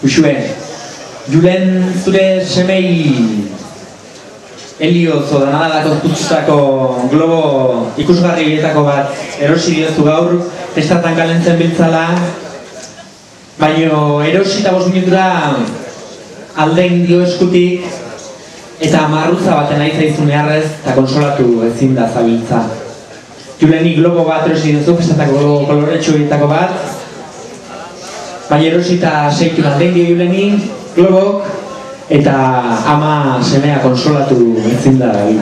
Uxue, Julen zure semei Helio zodanadalako putzutako globo ikusgarrietako bat erosi diozu gaur, testatan kalentzen biltzala, baino erosi eta 5 minutura aldein dio eskutik eta marruza baten nahi zaizun eharrez eta konsolatu ezin da zabiltza. Juleni globo bat erosi diozu, testatako koloretsuetako bat, baina erosi eta seitu aldein dio Juleni globok, eta ama semea konsolatu ezin da dabil.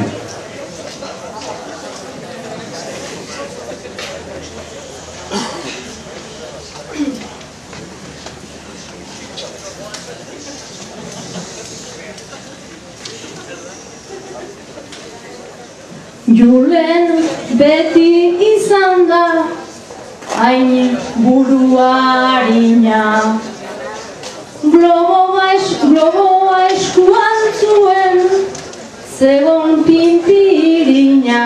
Julen beti izan da hain buruarina. Globoa eskuan zuen, zegon pinpirina.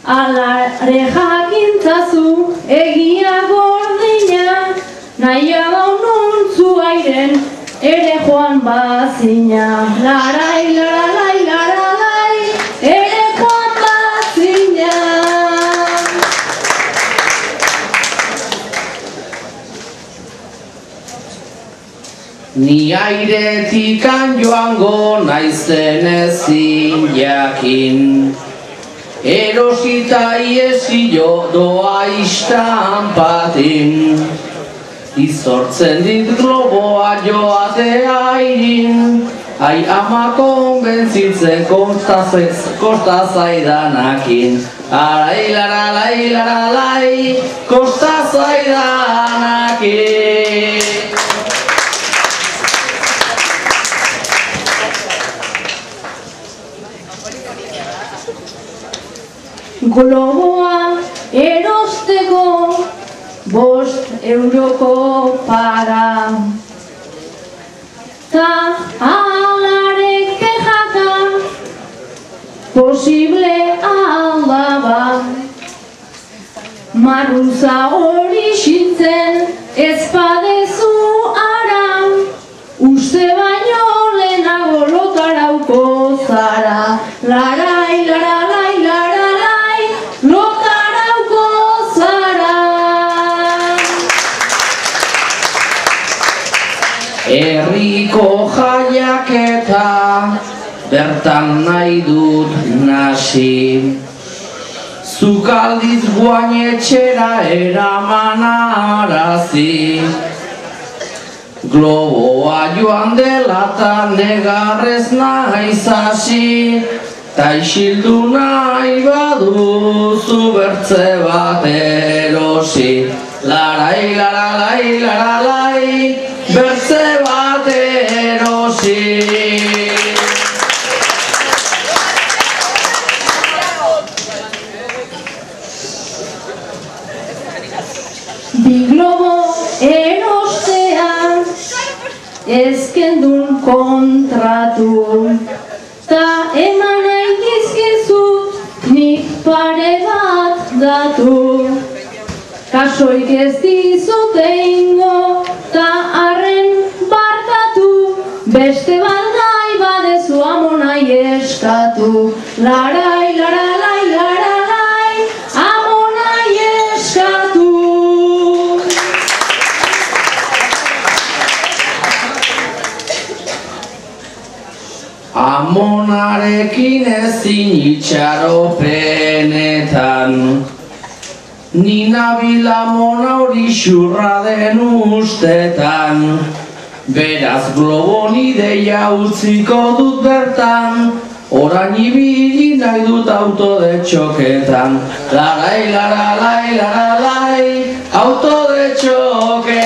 Alare jakintzazu egia gordina, naia daununtzu airen ere joan bazina. Larai, laralai, laralai, ere joan bazina. Ni airetikan joango naizen ezin jakin, erosita iesio doa istanpatin, izortzen dit globoa joate airin, ai ama konbentzitzen kosta zaidanakin. Arai laralai laralai, kosta zaidanakin. Globoa erosteko 5 euroko para, ta alare kejaka posible aldaba. Marruza hori xitzen ezpadezu ara, uste baino lehenago lotarauko zara. Larai, laralai, laralai, lotarauko zara. Herriko jaiaketa bertan nahi dut nasi, zuk aldiz guainetxera eramanarazi. Globoa joan dela ta negarrez naiz hasi, ta isildu nahi baduzu bertze bat erosi. Larai, laralai, laralai, bertze bat erosi. Bi globo erostean ezkendun kontratu, ta eman nahi dizkizut nik pare bat datu. Kasoik ez dizut eingo ta arren barkatu, beste bat nahi badezu amonai eskatu. Larai, laralai, laralai, amonai eskatu. Amonarekin ezin itxaropenetan, ni nabil amona hori xurra den ustetan. Beraz globon ideia utziko dut bertan, orain ibili nahi dut auto de txoketan. Larai, laralai, laralai, auto de txoketan.